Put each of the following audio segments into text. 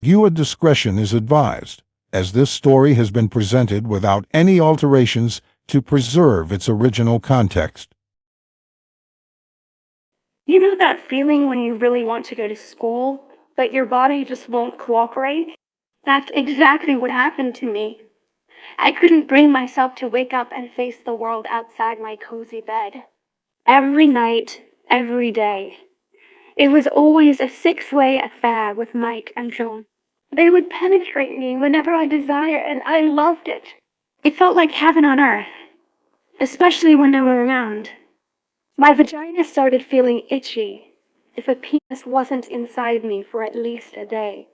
Viewer discretion is advised, as this story has been presented without any alterations to preserve its original context. You know that feeling when you really want to go to school, but your body just won't cooperate? That's exactly what happened to me. I couldn't bring myself to wake up and face the world outside my cozy bed. Every night, every day. It was always a six-way affair with Mike and John. They would penetrate me whenever I desired, and I loved it. It felt like heaven on earth, especially when they were around. My vagina started feeling itchy if a penis wasn't inside me for at least a day.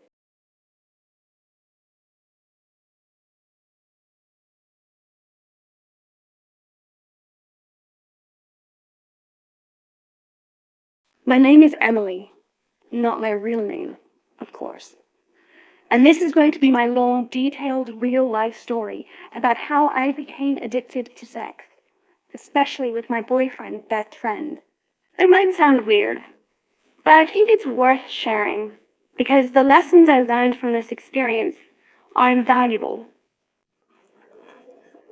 My name is Emily, not my real name, of course. And this is going to be my long, detailed, real-life story about how I became addicted to sex, especially with my boyfriend's best friend. It might sound weird, but I think it's worth sharing because the lessons I learned from this experience are invaluable.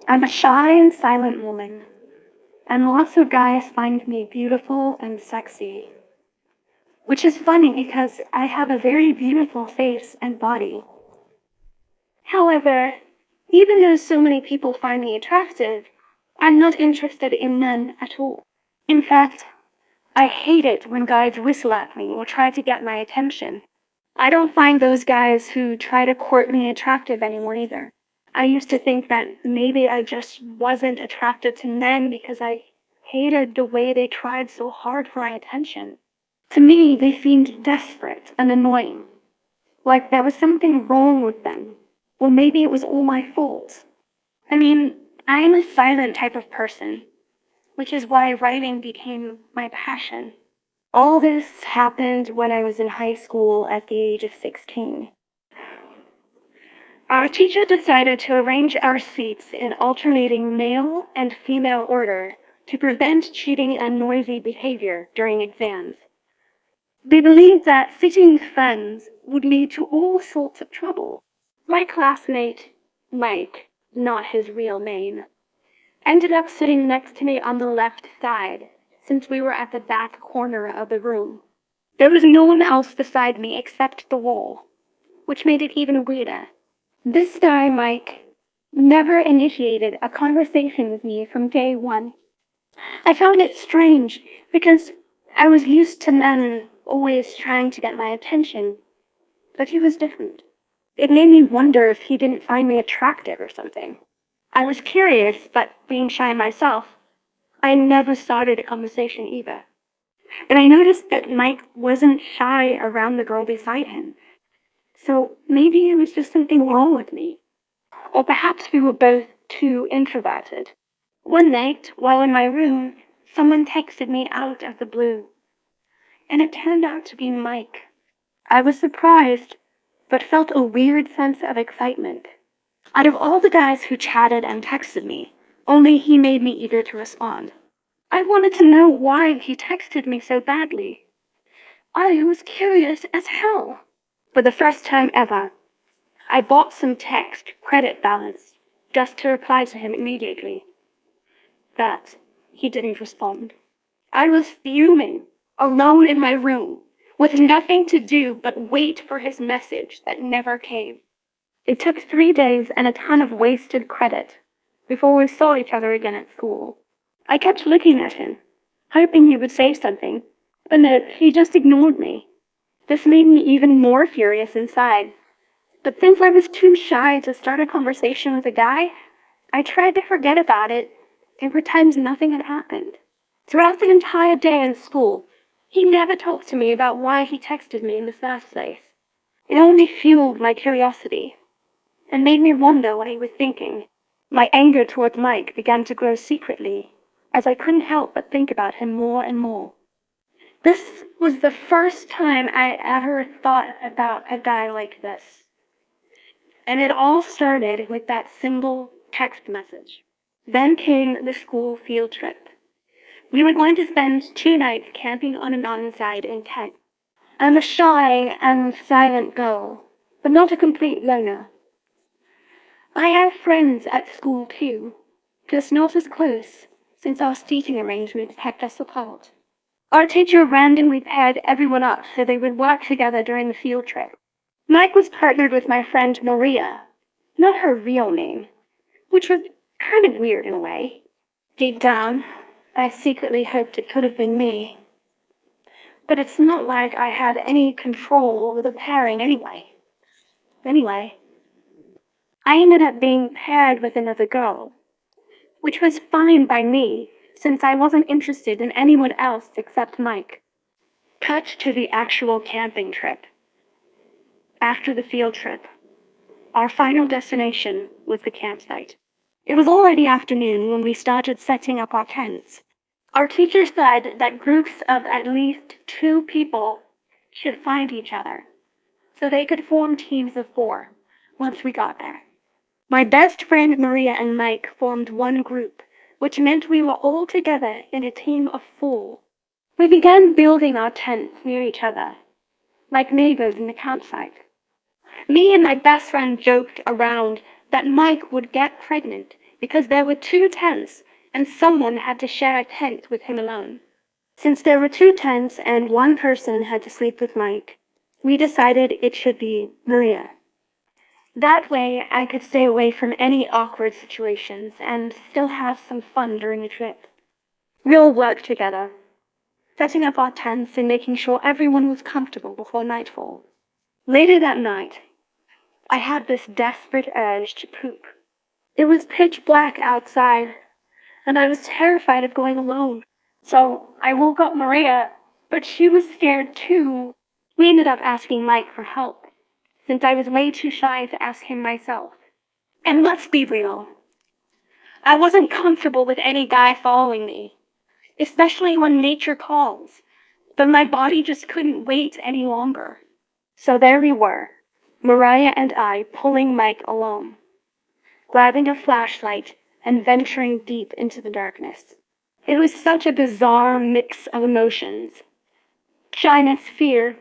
I'm a shy and silent woman, and lots of guys find me beautiful and sexy, which is funny because I have a very beautiful face and body. However, even though so many people find me attractive, I'm not interested in men at all. In fact, I hate it when guys whistle at me or try to get my attention. I don't find those guys who try to court me attractive anymore either. I used to think that maybe I just wasn't attracted to men because I hated the way they tried so hard for my attention. To me, they seemed desperate and annoying, like there was something wrong with them. Or maybe it was all my fault. I mean, I'm a silent type of person, which is why writing became my passion. All this happened when I was in high school at the age of 16. Our teacher decided to arrange our seats in alternating male and female order to prevent cheating and noisy behavior during exams. They believed that sitting with friends would lead to all sorts of trouble. My classmate, Mike, not his real name, ended up sitting next to me on the left side, since we were at the back corner of the room. There was no one else beside me except the wall, which made it even weirder. This guy, Mike, never initiated a conversation with me from day one. I found it strange because I was used to men always trying to get my attention, but he was different. It made me wonder if he didn't find me attractive or something. I was curious, but being shy myself, I never started a conversation either. And I noticed that Mike wasn't shy around the girl beside him. So maybe it was just something wrong with me. Or perhaps we were both too introverted. One night, while in my room, someone texted me out of the blue. And it turned out to be Mike. I was surprised, but felt a weird sense of excitement. Out of all the guys who chatted and texted me, only he made me eager to respond. I wanted to know why he texted me so badly. I was curious as hell. For the first time ever, I bought some text credit balance just to reply to him immediately. But he didn't respond. I was fuming, alone in my room, with nothing to do but wait for his message that never came. It took 3 days and a ton of wasted credit before we saw each other again at school. I kept looking at him, hoping he would say something, but no, he just ignored me. This made me even more furious inside. But since I was too shy to start a conversation with a guy, I tried to forget about it and pretend nothing had happened. Throughout the entire day in school, he never talked to me about why he texted me in the first place. It only fueled my curiosity and made me wonder what he was thinking. My anger towards Mike began to grow secretly, as I couldn't help but think about him more and more. This was the first time I ever thought about a guy like this. And it all started with that simple text message. Then came the school field trip. We were going to spend 2 nights camping on a mountainside in Kent. I'm a shy and silent girl, but not a complete loner. I have friends at school too, just not as close, since our seating arrangements kept us apart. Our teacher randomly paired everyone up so they would work together during the field trip. Mike was partnered with my friend Maria, not her real name, which was kind of weird in a way. Deep down, I secretly hoped it could have been me. But it's not like I had any control over the pairing anyway. Anyway, I ended up being paired with another girl, which was fine by me, since I wasn't interested in anyone else except Mike. Cut to the actual camping trip. After the field trip, our final destination was the campsite. It was already afternoon when we started setting up our tents. Our teacher said that groups of at least 2 people should find each other, so they could form teams of 4 once we got there. My best friend Maria and Mike formed one group, which meant we were all together in a team of 4. We began building our tents near each other, like neighbors in the campsite. Me and my best friend joked around that Mike would get pregnant because there were 2 tents and someone had to share a tent with him alone. Since there were 2 tents and one person had to sleep with Mike, we decided it should be Maria. That way I could stay away from any awkward situations and still have some fun during the trip. We all worked together, setting up our tents and making sure everyone was comfortable before nightfall. Later that night, I had this desperate urge to poop. It was pitch black outside, and I was terrified of going alone. So I woke up Maria, but she was scared too. We ended up asking Mike for help, since I was way too shy to ask him myself. And let's be real, I wasn't comfortable with any guy following me, especially when nature calls, but my body just couldn't wait any longer. So there we were, Mariah and I pulling Mike along, grabbing a flashlight and venturing deep into the darkness. It was such a bizarre mix of emotions. Shyness, fear,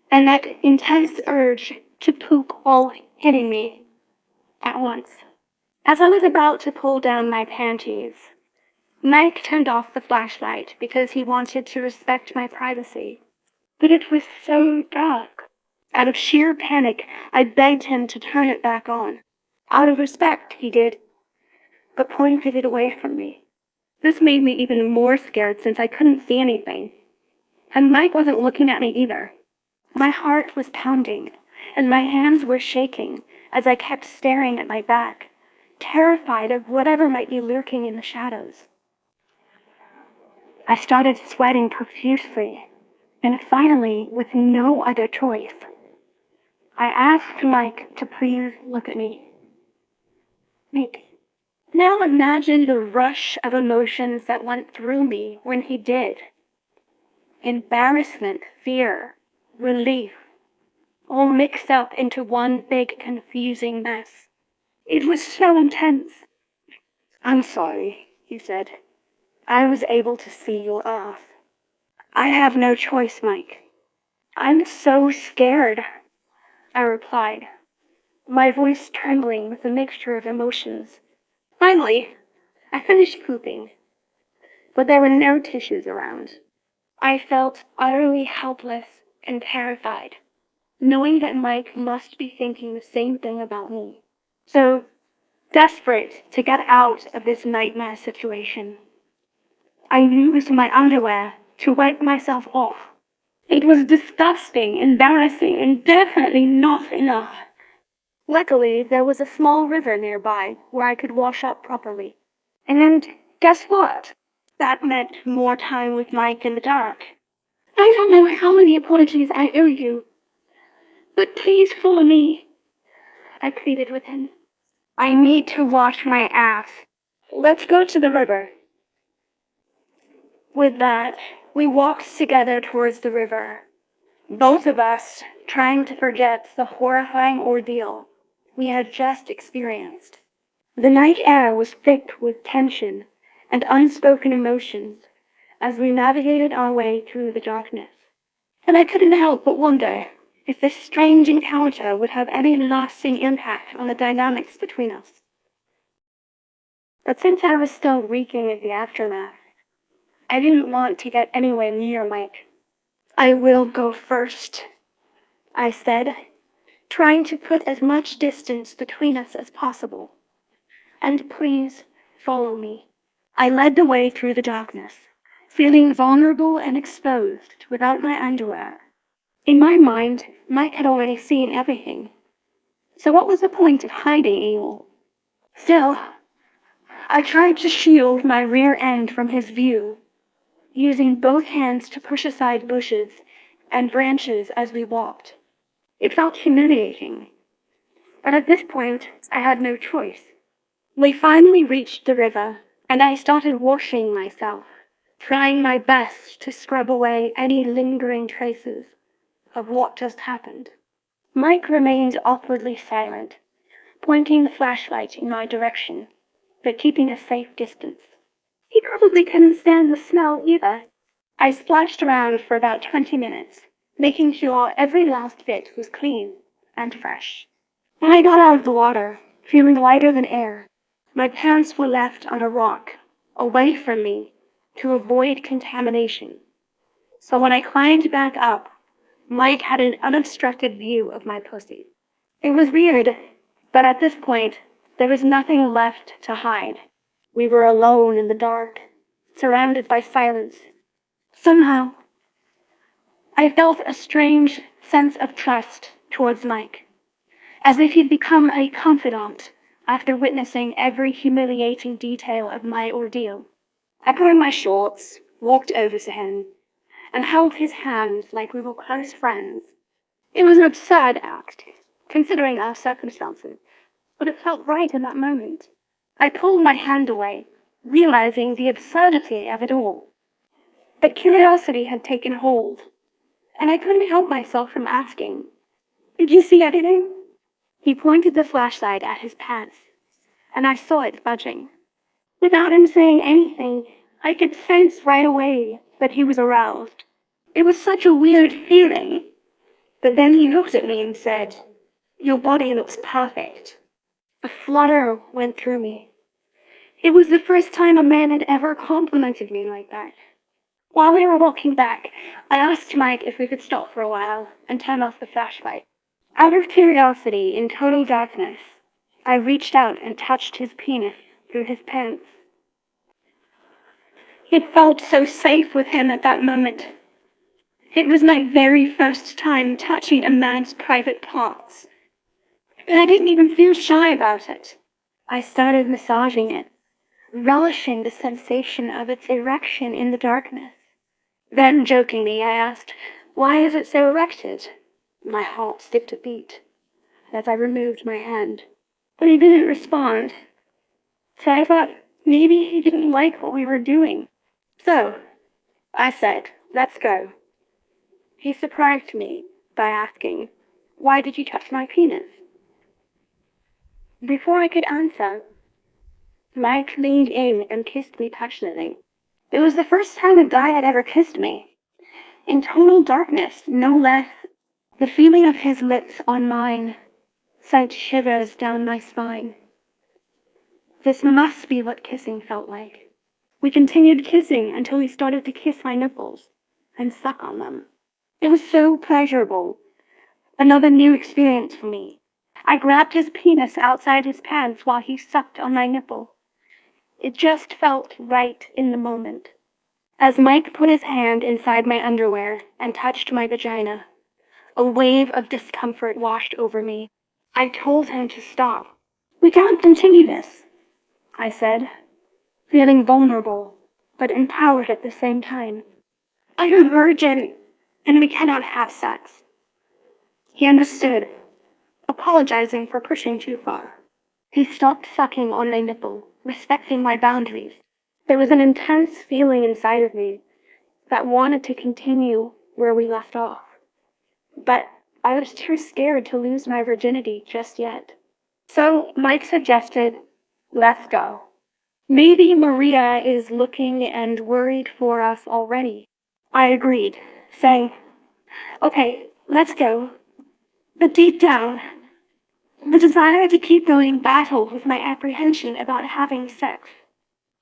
and that intense urge to poop all hitting me at once. As I was about to pull down my panties, Mike turned off the flashlight because he wanted to respect my privacy. But it was so dark. Out of sheer panic, I begged him to turn it back on. Out of respect, he did, but pointed it away from me. This made me even more scared since I couldn't see anything. And Mike wasn't looking at me either. My heart was pounding, and my hands were shaking as I kept staring at my back, terrified of whatever might be lurking in the shadows. I started sweating profusely, and finally, with no other choice, I asked Mike to please look at me. Mike. Now imagine the rush of emotions that went through me when he did. Embarrassment, fear, relief, all mixed up into one big confusing mess. It was so intense. I'm sorry, he said. I was able to see your ass. I have no choice, Mike. I'm so scared, I replied, my voice trembling with a mixture of emotions. Finally, I finished pooping, but there were no tissues around. I felt utterly helpless and terrified, knowing that Mike must be thinking the same thing about me. So, desperate to get out of this nightmare situation, I used my underwear to wipe myself off. It was disgusting, embarrassing, and definitely not enough. Luckily, there was a small river nearby where I could wash up properly. And guess what? That meant more time with Mike in the dark. I don't know how many apologies I owe you, but please follow me, I pleaded with him. I need to wash my ass. Let's go to the river. With that, we walked together towards the river, both of us trying to forget the horrifying ordeal we had just experienced. The night air was thick with tension and unspoken emotions as we navigated our way through the darkness. And I couldn't help but wonder, if this strange encounter would have any lasting impact on the dynamics between us. But since I was still reeking of the aftermath, I didn't want to get anywhere near Mike. "I will go first," I said, trying to put as much distance between us as possible. "And please follow me." I led the way through the darkness, feeling vulnerable and exposed without my underwear. In my mind, Mike had already seen everything. So what was the point of hiding anymore? Still, I tried to shield my rear end from his view, using both hands to push aside bushes and branches as we walked. It felt humiliating, but at this point I had no choice. We finally reached the river, and I started washing myself, trying my best to scrub away any lingering traces of what just happened. Mike remained awkwardly silent, pointing the flashlight in my direction, but keeping a safe distance. He probably couldn't stand the smell either. I splashed around for about 20 minutes, making sure every last bit was clean and fresh. When I got out of the water, feeling lighter than air, my pants were left on a rock, away from me, to avoid contamination. So when I climbed back up, Mike had an unobstructed view of my pussy. It was weird, but at this point, there was nothing left to hide. We were alone in the dark, surrounded by silence. Somehow, I felt a strange sense of trust towards Mike, as if he'd become a confidant after witnessing every humiliating detail of my ordeal. I put on my shorts, walked over to him, and held his hand like we were close friends. It was an absurd act, considering our circumstances, but it felt right in that moment. I pulled my hand away, realizing the absurdity of it all. But curiosity had taken hold, and I couldn't help myself from asking, "Did you see anything?" He pointed the flashlight at his pants, and I saw it budging. Without him saying anything, I could sense right away that he was aroused. It was such a weird feeling. But then he looked at me and said, "Your body looks perfect." A flutter went through me. It was the first time a man had ever complimented me like that. While we were walking back, I asked Mike if we could stop for a while and turn off the flashlight. Out of curiosity, in total darkness, I reached out and touched his penis through his pants. It felt so safe with him at that moment. It was my very first time touching a man's private parts, and I didn't even feel shy about it. I started massaging it, relishing the sensation of its erection in the darkness. Then, jokingly, I asked, "Why is it so erected?" My heart skipped a beat as I removed my hand. But he didn't respond, so I thought maybe he didn't like what we were doing. "So," I said, "let's go." He surprised me by asking, "Why did you touch my penis?" Before I could answer, Mike leaned in and kissed me passionately. It was the first time a guy had ever kissed me. In total darkness, no less. The feeling of his lips on mine sent shivers down my spine. This must be what kissing felt like. We continued kissing until he started to kiss my nipples and suck on them. It was so pleasurable. Another new experience for me. I grabbed his penis outside his pants while he sucked on my nipple. It just felt right in the moment. As Mike put his hand inside my underwear and touched my vagina, a wave of discomfort washed over me. I told him to stop. "We can't continue this," I said, feeling vulnerable, but empowered at the same time. "I'm a virgin, and we cannot have sex." He understood, apologizing for pushing too far. He stopped sucking on my nipple, respecting my boundaries. There was an intense feeling inside of me that wanted to continue where we left off. But I was too scared to lose my virginity just yet. So Mike suggested, "Let's go. Maybe Maria is looking and worried for us already." I agreed, saying, "Okay, let's go, But deep down, the desire to keep going battled with my apprehension about having sex.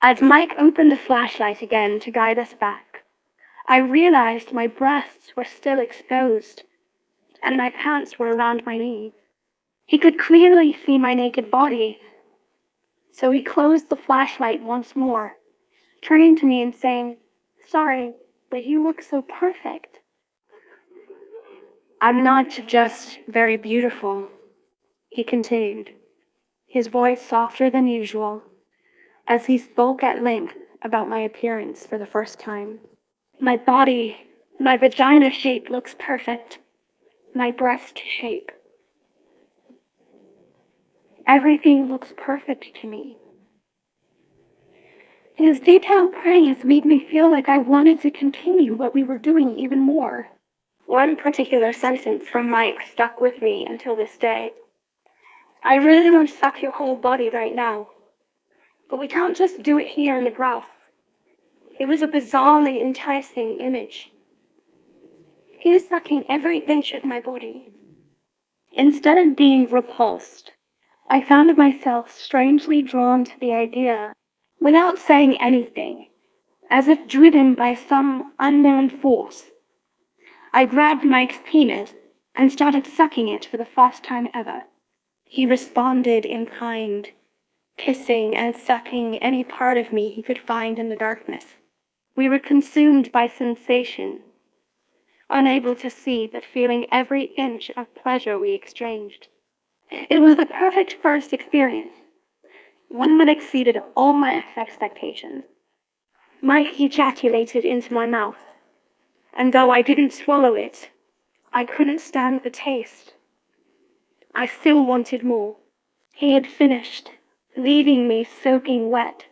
As Mike opened the flashlight again to guide us back, I realized my breasts were still exposed, and my pants were around my knees. He could clearly see my naked body, so he closed the flashlight once more, turning to me and saying, "Sorry, but you look so perfect." "I'm not just very beautiful," he continued, his voice softer than usual, as he spoke at length about my appearance for the first time. "My body, my vagina shape looks perfect. My breast shape. Everything looks perfect to me." His detailed praise made me feel like I wanted to continue what we were doing even more. One particular sentence from Mike stuck with me until this day. "I really want to suck your whole body right now, but we can't just do it here in the grass." It was a bizarrely enticing image. He was sucking every inch of my body. Instead of being repulsed, I found myself strangely drawn to the idea, without saying anything, as if driven by some unknown force. I grabbed Mike's penis and started sucking it for the first time ever. He responded in kind, kissing and sucking any part of me he could find in the darkness. We were consumed by sensation, unable to see but feeling every inch of pleasure we exchanged. It was the perfect first experience, one that exceeded all my expectations. Mike ejaculated into my mouth, and though I didn't swallow it, I couldn't stand the taste. I still wanted more. He had finished, leaving me soaking wet,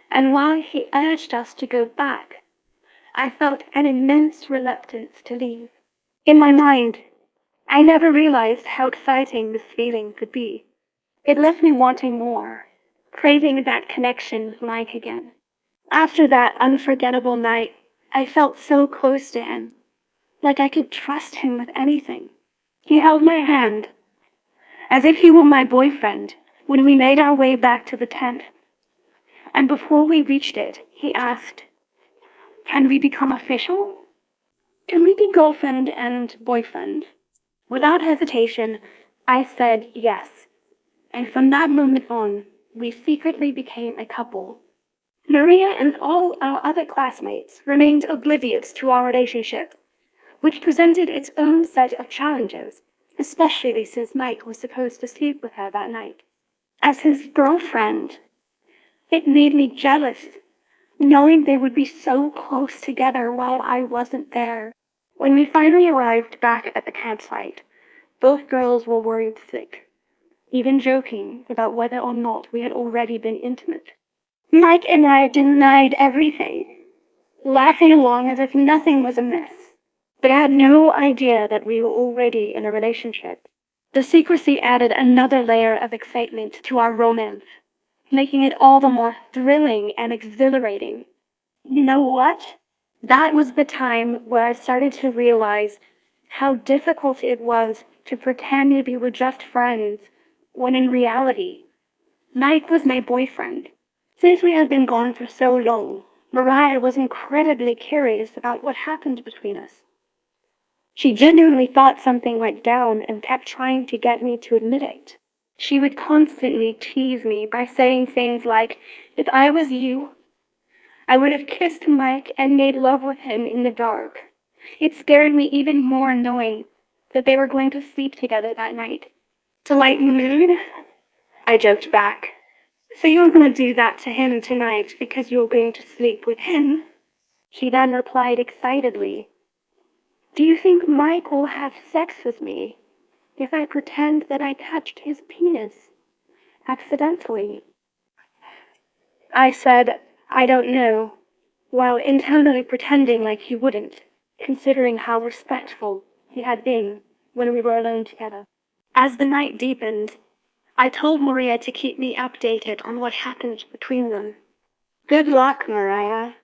and while he urged us to go back, I felt an immense reluctance to leave. In my mind, I never realized how exciting this feeling could be. It left me wanting more, craving that connection with Mike again. After that unforgettable night, I felt so close to him, like I could trust him with anything. He held my hand, as if he were my boyfriend, when we made our way back to the tent. And before we reached it, he asked, "Can we become official? Can we be girlfriend and boyfriend?" Without hesitation, I said yes. And from that moment on, we secretly became a couple. Maria and all our other classmates remained oblivious to our relationship, which presented its own set of challenges, especially since Mike was supposed to sleep with her that night. As his girlfriend, it made me jealous, knowing they would be so close together while I wasn't there. When we finally arrived back at the campsite, both girls were worried sick, even joking about whether or not we had already been intimate. Mike and I denied everything, laughing along as if nothing was amiss. But I had no idea that we were already in a relationship. The secrecy added another layer of excitement to our romance, making it all the more thrilling and exhilarating. You know what? That was the time where I started to realize how difficult it was to pretend we were just friends, when in reality, Mike was my boyfriend. Since we had been gone for so long, Mariah was incredibly curious about what happened between us. She genuinely thought something went down and kept trying to get me to admit it. She would constantly tease me by saying things like, "If I was you, I would have kissed Mike and made love with him in the dark." It scared me even more knowing that they were going to sleep together that night. To lighten the mood, I joked back, "So you're going to do that to him tonight because you're going to sleep with him?" She then replied excitedly, "Do you think Mike will have sex with me if I pretend that I touched his penis accidentally?" I said, "I don't know," while internally pretending like he wouldn't, considering how respectful he had been when we were alone together. As the night deepened, I told Maria to keep me updated on what happened between them. Good luck, Maria.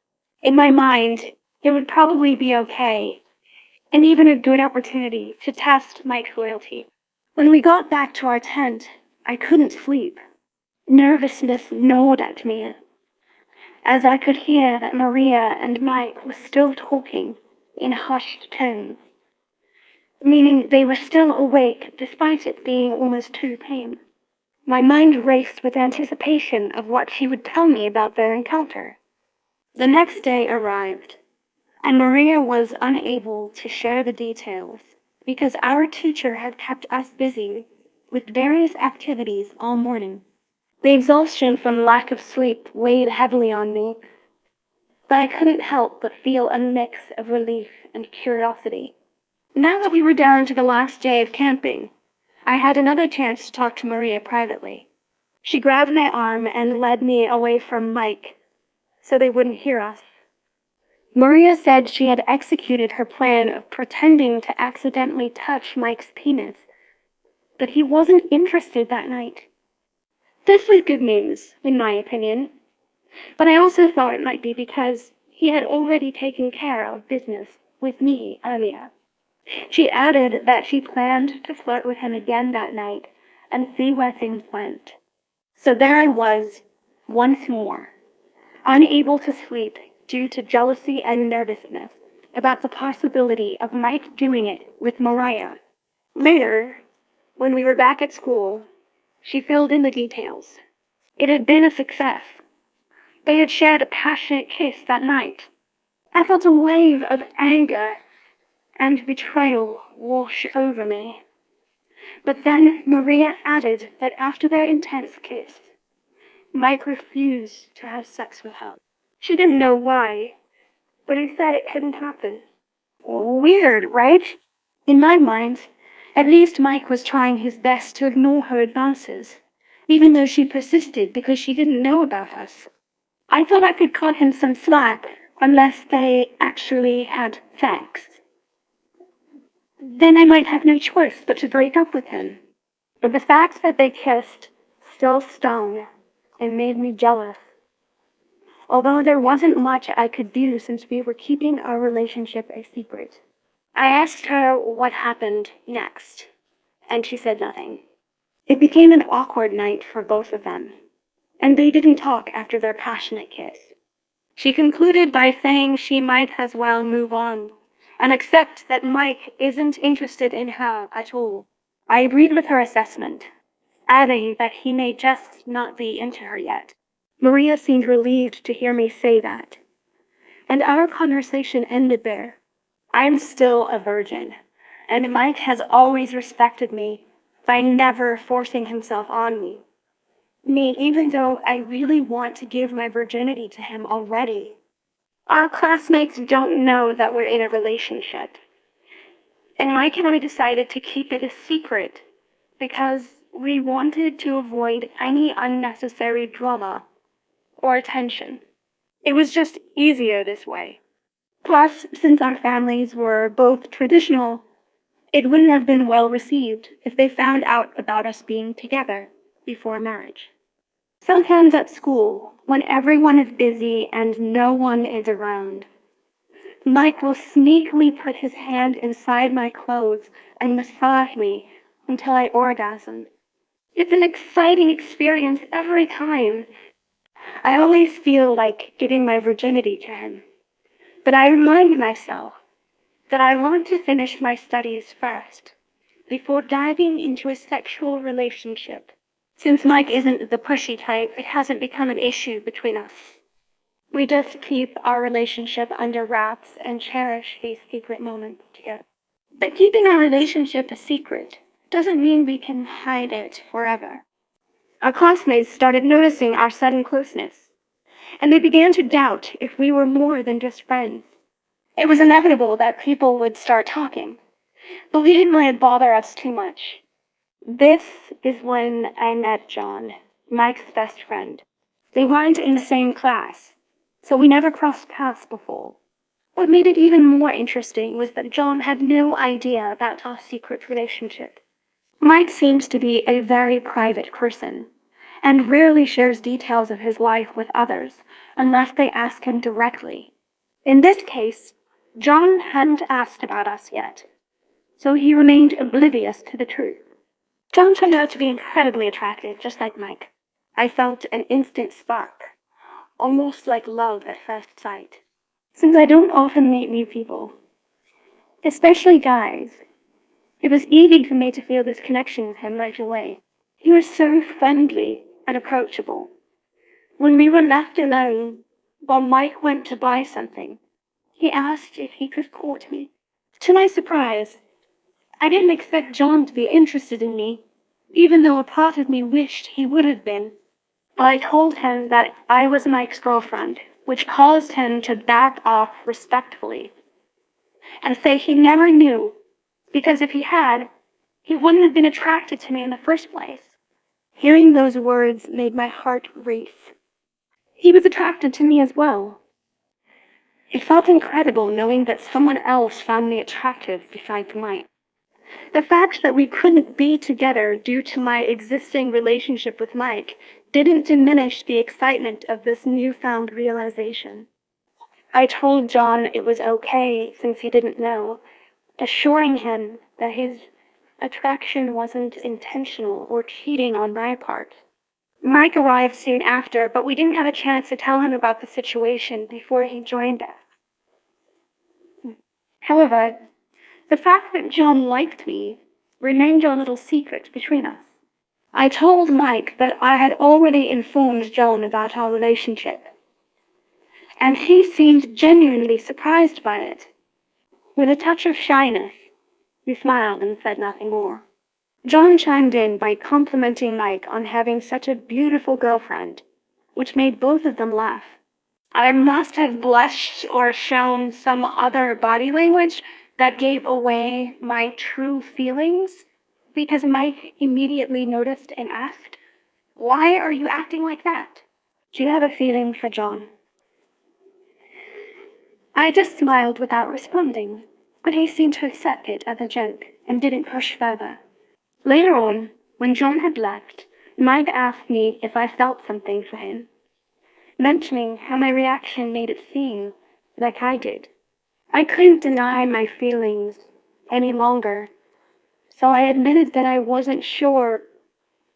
In my mind, it would probably be okay. and even a good opportunity to test Mike's loyalty. When we got back to our tent, I couldn't sleep. Nervousness gnawed at me, as I could hear that Maria and Mike were still talking in hushed tones, meaning they were still awake despite it being almost 2 p.m. My mind raced with anticipation of what she would tell me about their encounter. The next day arrived, and Maria was unable to share the details because our teacher had kept us busy with various activities all morning. The exhaustion from lack of sleep weighed heavily on me, but I couldn't help but feel a mix of relief and curiosity. Now that we were down to the last day of camping, I had another chance to talk to Maria privately. She grabbed my arm and led me away from Mike so they wouldn't hear us. Maria said she had executed her plan of pretending to accidentally touch Mike's penis, but he wasn't interested that night. This was good news, in my opinion, but I also thought it might be because he had already taken care of business with me earlier. She added that she planned to flirt with him again that night and see where things went. So there I was, once more, unable to sleep due to jealousy and nervousness about the possibility of Mike doing it with Mariah. Later, when we were back at school, she filled in the details. It had been a success. They had shared a passionate kiss that night. I felt a wave of anger and betrayal wash over me. But then Maria added that after their intense kiss, Mike refused to have sex with her. She didn't know why, but he said it couldn't happen. Weird, right? In my mind, at least Mike was trying his best to ignore her advances, even though she persisted because she didn't know about us. I thought I could cut him some slack unless they actually had sex. Then I might have no choice but to break up with him. But the fact that they kissed still stung and made me jealous. Although there wasn't much I could do since we were keeping our relationship a secret. I asked her what happened next, and she said nothing. It became an awkward night for both of them, and they didn't talk after their passionate kiss. She concluded by saying she might as well move on and accept that Mike isn't interested in her at all. I agreed with her assessment, adding that he may just not be into her yet. Maria seemed relieved to hear me say that, and our conversation ended there. I'm still a virgin, and Mike has always respected me by never forcing himself on me. Even though I really want to give my virginity to him already. Our classmates don't know that we're in a relationship, and Mike and I decided to keep it a secret because we wanted to avoid any unnecessary drama or attention. It was just easier this way. Plus, since our families were both traditional, it wouldn't have been well received if they found out about us being together before marriage. Sometimes at school, when everyone is busy and no one is around, Mike will sneakily put his hand inside my clothes and massage me until I orgasm. It's an exciting experience every time. I always feel like giving my virginity to him. But I remind myself that I want to finish my studies first, before diving into a sexual relationship. Since Mike isn't the pushy type, it hasn't become an issue between us. We just keep our relationship under wraps and cherish these secret moments together. But keeping our relationship a secret doesn't mean we can hide it forever. Our classmates started noticing our sudden closeness, and they began to doubt if we were more than just friends. It was inevitable that people would start talking, but we didn't let it bother us too much. This is when I met John, Mike's best friend. They weren't in the same class, so we never crossed paths before. What made it even more interesting was that John had no idea about our secret relationship. Mike seems to be a very private person, and rarely shares details of his life with others unless they ask him directly. In this case, John hadn't asked about us yet, so he remained oblivious to the truth. John turned out to be incredibly attractive, just like Mike. I felt an instant spark, almost like love at first sight. Since I don't often meet new people, especially guys, it was easy for me to feel this connection with him right away. He was so friendly and approachable. When we were left alone, while Mike went to buy something, he asked if he could court me. To my surprise, I didn't expect John to be interested in me, even though a part of me wished he would have been. I told him that I was Mike's girlfriend, which caused him to back off respectfully and say he never knew, because if he had, he wouldn't have been attracted to me in the first place. Hearing those words made my heart race. He was attracted to me as well. It felt incredible knowing that someone else found me attractive besides Mike. The fact that we couldn't be together due to my existing relationship with Mike didn't diminish the excitement of this newfound realization. I told John it was okay since he didn't know, assuring him that his attraction wasn't intentional or cheating on my part. Mike arrived soon after, but we didn't have a chance to tell him about the situation before he joined us. However, the fact that John liked me remained a little secret between us. I told Mike that I had already informed John about our relationship, and he seemed genuinely surprised by it. With a touch of shyness, he smiled and said nothing more. John chimed in by complimenting Mike on having such a beautiful girlfriend, which made both of them laugh. I must have blushed or shown some other body language that gave away my true feelings, because Mike immediately noticed and asked, "Why are you acting like that? Do you have a feeling for John?" I just smiled without responding, but he seemed to accept it as a joke and didn't push further. Later on, when John had left, Mike asked me if I felt something for him, mentioning how my reaction made it seem like I did. I couldn't deny my feelings any longer, so I admitted that I wasn't sure,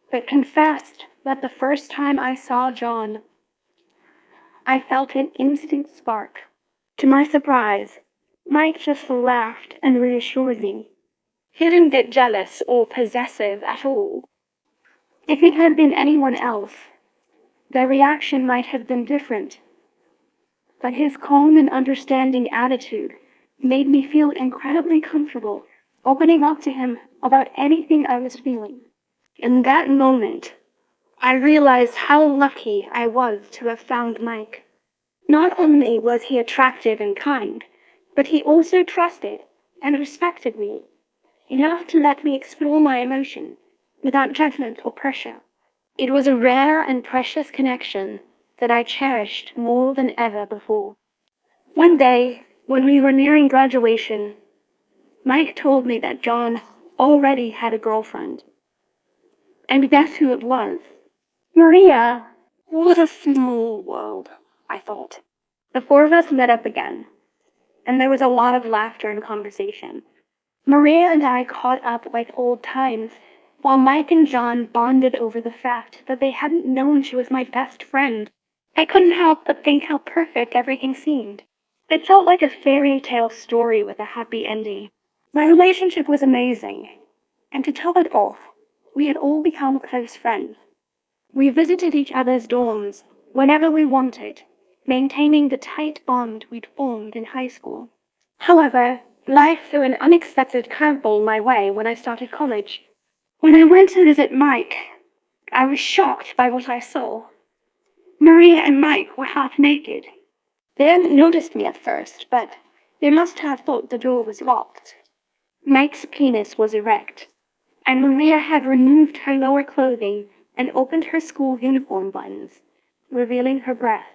but confessed that the first time I saw John, I felt an instant spark. To my surprise, Mike just laughed and reassured me. He didn't get jealous or possessive at all. If it had been anyone else, their reaction might have been different. But his calm and understanding attitude made me feel incredibly comfortable, opening up to him about anything I was feeling. In that moment, I realized how lucky I was to have found Mike. Not only was he attractive and kind, but he also trusted and respected me enough to let me explore my emotions without judgment or pressure. It was a rare and precious connection that I cherished more than ever before. One day, when we were nearing graduation, Mike told me that John already had a girlfriend. And guess who it was? Maria. What a small world, I thought. The four of us met up again, and there was a lot of laughter and conversation. Maria and I caught up like old times, while Mike and John bonded over the fact that they hadn't known she was my best friend. I couldn't help but think how perfect everything seemed. It felt like a fairy tale story with a happy ending. My relationship was amazing, and to top it off, we had all become close friends. We visited each other's dorms whenever we wanted, maintaining the tight bond we'd formed in high school. However, life threw an unexpected curveball my way when I started college. When I went to visit Mike, I was shocked by what I saw. Maria and Mike were half naked. They hadn't noticed me at first, but they must have thought the door was locked. Mike's penis was erect, and Maria had removed her lower clothing and opened her school uniform buttons, revealing her breasts.